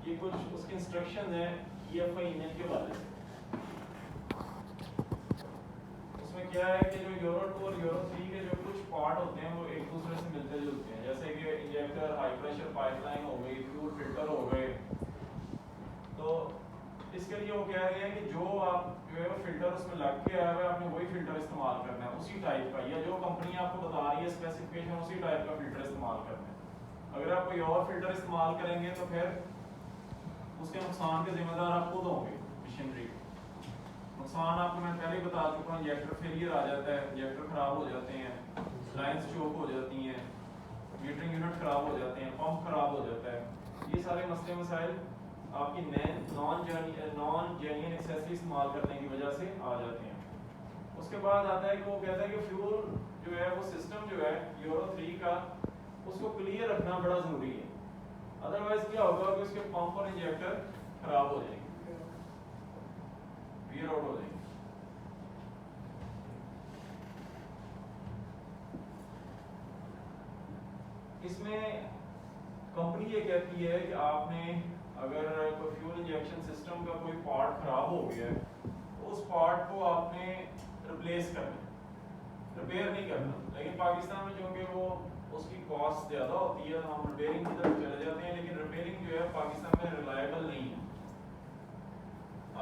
ये कुछ उसके इंस्ट्रक्शन है EFI ईमेल के बारे में। उसमें क्या है कि जो यूरो 2 और यूरो 3 के जो कुछ पार्ट होते हैं वो एक दूसरे से मिलते जुलते हैं, जैसे कि इंजेक्टर, हाई प्रेशर पाइपलाइन हो गई, फ्यूल फिल्टर हो गए। तो इसके लिए वो कह रहे हैं कि जो आप जो है वो फिल्टर उसमें लग के आया हुआ है, आपने वही फिल्टर इस्तेमाल करना है, उसी टाइप का, या जो कंपनी आपको बता रही है स्पेसिफिकेशन उसी टाइप का फिल्टर इस्तेमाल करना है। अगर आप कोई और फिल्टर इस्तेमाल करेंगे तो फिर उसके नुकसान के जिम्मेदार आप खुद होंगे। मशीनरी नुकसान आपको मैं पहले ही बता चुका हूँ, इंजेक्टर फेलियर आ जाता है, इंजेक्टर खराब हो जाते हैं, लाइंस चोक हो जाती हैं, मीटरिंग यूनिट खराब हो जाते हैं, पंप खराब हो जाता है। ये सारे मसले मसाइल आपकी नॉन जेन्युइन एक्सेसरी इस्तेमाल करने की वजह से आ जाते हैं। उसके बाद आता है कि वो कहता है कि फ्यूल जो है वो सिस्टम जो है यूरो 3 का उसको क्लियर रखना बड़ा ज़रूरी है, अदरवाइज क्या होगा कि उसके पंप और इंजेक्टर खराब हो जाएंगे, वियर आउट हो जाएंगे। इसमें कंपनी ये कहती है कि आपने अगर कोई फ्यूल इंजेक्शन सिस्टम का कोई पार्ट खराब हो गया है तो उस पार्ट को आपने रिप्लेस करना है, रिपेयर नहीं करना। लेकिन पाकिस्तान में चूँकि वो उसकी कॉस्ट ज़्यादा होती है, हम रिपेयरिंग की तरफ चले जाते हैं, लेकिन रिपेयरिंग जो है पाकिस्तान में रिलायबल नहीं है।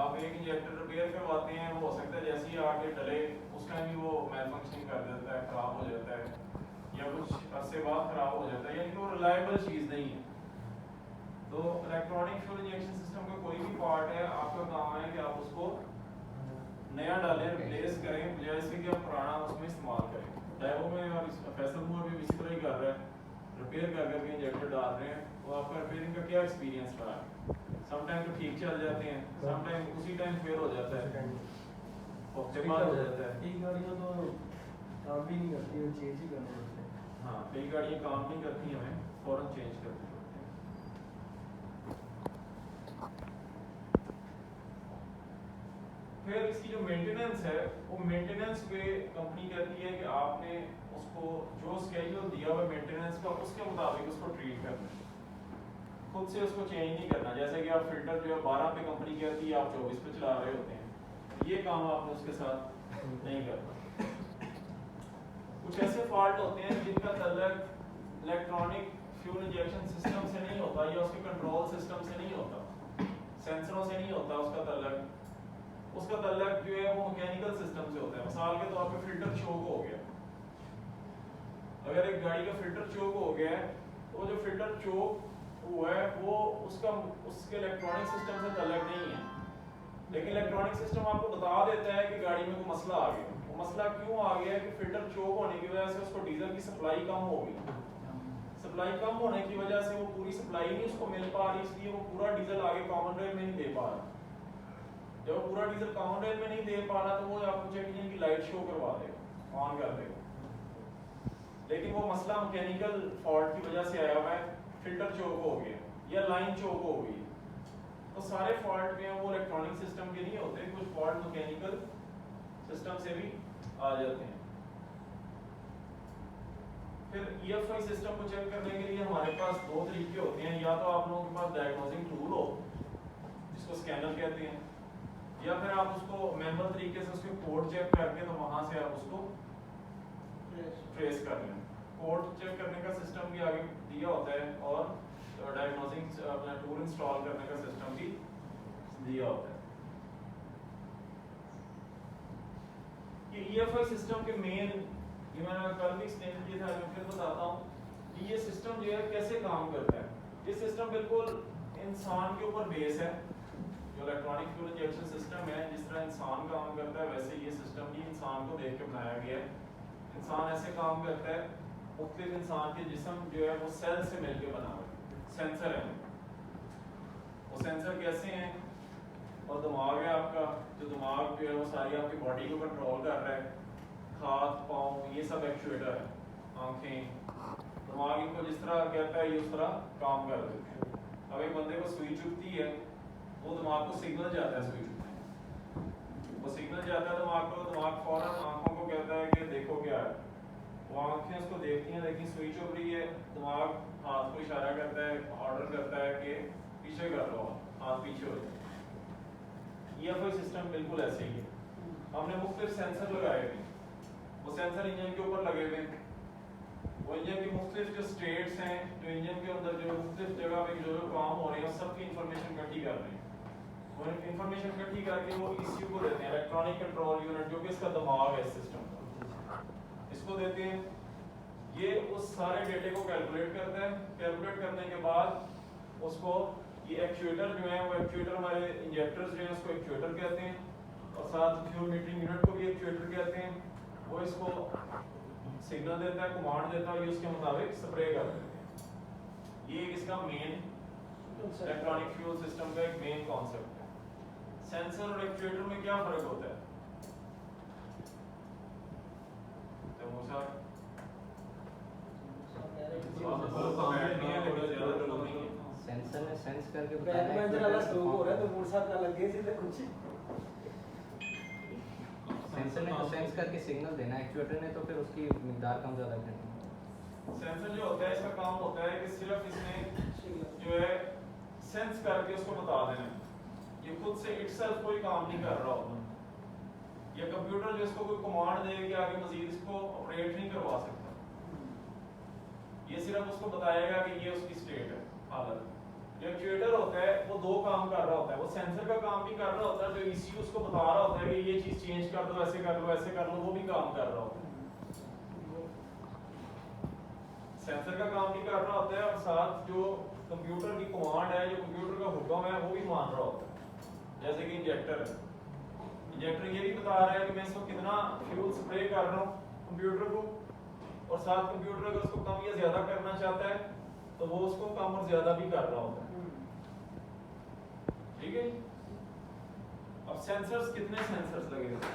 आप एक इंजेक्टर रिपेयर करवाते हैं, वो हो सकता है जैसे ही आगे डले उस टाइम ही वो मैल फंक्शनिंग कर देता है, ख़राब हो जाता है, या कुछ अरसे बाद ख़राब हो जाता है, यानी कि वो रिलायबल चीज़ नहीं है। तो इलेक्ट्रॉनिक फ्यूल इंजेक्शन सिस्टम का कोई भी पार्ट है, आपका काम है कि आप उसको नया डालें, रिप्लेस करें, बजाय इसके कि आप पुराना उसमें इस्तेमाल करें। डायवो में और फैसल मोड भी इसी तरह ही कर रहा है, रिपेयर कर करके इंजेक्टर डाल रहे हैं। तो आपका रिपेयरिंग का क्या एक्सपीरियंस रहा है? समटाइम तो ठीक चल जाते हैं, समटाइम उसी टाइम फेल हो जाता है, हफ्ते बाद हो जाता है। कई गाड़ियाँ तो काम भी नहीं करती है, चेंज ही करना पड़ता है। हाँ, कई गाड़ियाँ काम नहीं करती, हमें फ़ौरन चेंज करनी पड़ती है। फिर इसकी जो मेंटेनेंस है वो मेंटेनेंस पे कंपनी कहती है कि आपने उसको जो स्केड्यूल दिया हुआ मेंटेनेंस का उसके मुताबिक उसको ट्रीट करना है, खुद से उसको चेंज नहीं करना। जैसे कि आप फिल्टर जो है 12 पे कंपनी कहती है, आप 24 पे चला रहे होते हैं, ये काम आपने उसके साथ नहीं करना। कुछ ऐसे फॉल्ट होते हैं जिनका तल्लक इलेक्ट्रॉनिक फ्यूल इंजेक्शन सिस्टम से नहीं होता या उसके कंट्रोल सिस्टम से नहीं होता, सेंसरों से नहीं होता उसका तल्लक जो है वो मैकेनिकल सिस्टम से होता है। मिसाल के तौर पे फिल्टर चोक हो गया, अगर एक गाड़ी का फिल्टर चोक हो गया है तो जो फिल्टर चोक हुआ है वो उसके इलेक्ट्रॉनिक सिस्टम से तल्लक नहीं है, लेकिन इलेक्ट्रॉनिक सिस्टम आपको बता देता है कि गाड़ी में कोई मसला आ गया। वो मसला क्यों आ गया है कि फिल्टर चोक होने की वजह से उसको डीजल की सप्लाई कम हो गई, सप्लाई कम होने की वजह से वो पूरी सप्लाई नहीं उसको मिल पा रही, इसलिए वो पूरा डीजल आगे कॉमन रेल में नहीं दे पा रहा। जब वो पूरा डीजल कॉमन रेल में नहीं दे पा रहा तो वो आपको चेक इंजन की लाइट शो करवा देगा, ऑन कर देगा, लेकिन वो मसला मैकेनिकल फॉल्ट की वजह से आया हुआ है, फिल्टर चोक हो गया या लाइन चोक हो गई। तो सारे फॉल्ट में वो इलेक्ट्रॉनिक सिस्टम के नहीं होते, कुछ फॉल्ट मैकेनिकल सिस्टम से भी आ जाते हैं। फिर EFI सिस्टम को चेक करने के लिए हमारे पास दो तरीके होते हैं, या तो आप लोगों के पास डायग्नोसिंग टूल हो जिसको स्कैनर कहते हैं, या फिर आप उसको मैनुअल तरीके से उसके कोड चेक करके तो वहां से आप उसको ट्रेस कर लें। कोड चेक करने का सिस्टम भी आगे दिया होता है और डायग्नोसिंग अपना टूल इंस्टॉल करने का सिस्टम भी दिया होता है। ये EFI सिस्टम के मेन, ये मैंने कल भी एक्सप्लेन किया था, मैं फिर बताता हूँ कि ये सिस्टम जो है कैसे काम करता है। ये सिस्टम बिल्कुल इंसान के ऊपर बेस है, जो इलेक्ट्रॉनिक फ्यूल इंजेक्शन सिस्टम है जिस तरह इंसान काम करता है वैसे ये सिस्टम भी इंसान को देख के बनाया गया है। इंसान ऐसे काम करता है, मुख्तलिफ इंसान के जिस्म जो है वो सेल से मिलकर बना हुआ है, सेंसर है वो सेंसर कैसे हैं, और दिमाग है आपका, जो दिमाग जो है वो सारी आपकी बॉडी को कंट्रोल कर रहा है, हाथ पाँव ये सब एक्चुएटर है, आंखें, दिमाग इनको जिस तरह कहता है ये उस तरह काम कर देते हैं। अब एक बंदे को सुई चुभती है, वो दिमाग को सिग्नल जाता है सुई चुभने, वो सिग्नल जाता है दिमाग को, दिमाग फौरन आंखों को कहता है कि देखो क्या है, वो आंखें उसको देखती हैं, लेकिन सुई चुभ रही है, दिमाग हाथ को इशारा करता है, ऑर्डर करता है कि पीछे कर लो आप, हाथ पीछे हो जाए। EFI सिस्टम बिल्कुल ऐसे ही है। हमने मुख्तलिफ सेंसर लगाए हुए, वो सेंसर इंजन के ऊपर लगे हुए हैं, वो इंजन की मुख्तलिफ जो स्टेट्स हैं, जो इंजन के अंदर जो मुख्तलिफ जगह पे जो काम हो रहे हैं, सबकी इंफॉर्मेशन इकट्ठी कर रहे हैं। वो इंफॉर्मेशन इकट्ठी करके वो ECU को देते हैं, इलेक्ट्रॉनिक कंट्रोल यूनिट, जो कि इसका दिमाग है सिस्टम का, इसको देते हैं। ये उस सारे डेटे को कैलकुलेट करता है। कैलकुलेट करने के बाद उसको ये एक्चुएटर जो है, वो एक्चुएटर हमारे इंजेक्टर्स जो हैं उसको एक्चुएटर कहते हैं, और साथ फ्यूल मीटरिंग यूनिट को भी एक्चुएटर कहते हैं। वो इसको सिग्नल देता है, कमांड देता है, ये उसके मुताबिक स्प्रे कर देते हैं। ये इसका मेन इलेक्ट्रॉनिक फ्यूल सिस्टम का एक मेन कॉन्सेप्ट है। सेंसर और एक्चुएटर में क्या फर्क होता है? तो मूसा सेंसर में सेंस करके बैक में जरा स्ट्रोक हो रहा है तो मूसा का लगे सीधे कुछ सेंसर ने तो सेंस करके सिग्नल देना है, एक्चुएटर ने तो फिर उसकी मिकदार कम ज़्यादा करनी। सेंसर जो होता है, इसका काम होता है कि सिर्फ इसने जो है सेंस करके उसको बता देना है। ये खुद से इटसेल्फ कोई काम नहीं कर रहा होता। ये कंप्यूटर जो इसको कोई कमांड दे कि आगे मजीद इसको ऑपरेट नहीं करवा सकता। ये सिर्फ उसको बताएगा कि ये उसकी स्टेट है, हालत। जो एक्चुएटर होता है वो दो काम कर रहा होता है। वो सेंसर का काम भी कर रहा होता है, जो ECU उसको बता रहा होता है कि ये चीज चेंज कर दो, ऐसे कर लो, ऐसे कर लो, वो भी काम कर रहा होता है। सेंसर का काम भी कर रहा होता है, और साथ जो कंप्यूटर की कमांड है, जो कंप्यूटर का हुक्म है, वो भी मान रहा होता है। जैसे कि इंजेक्टर है, इंजेक्टर ये भी बता रहा है कि मैं इसको कितना फ्यूल स्प्रे कर रहा हूँ कंप्यूटर को, और साथ कंप्यूटर अगर उसको कम या ज्यादा करना चाहता है तो वो उसको कम और ज्यादा भी कर रहा होता है। ठीक है। अब सेंसर्स, कितने सेंसर्स लगे हुए हैं?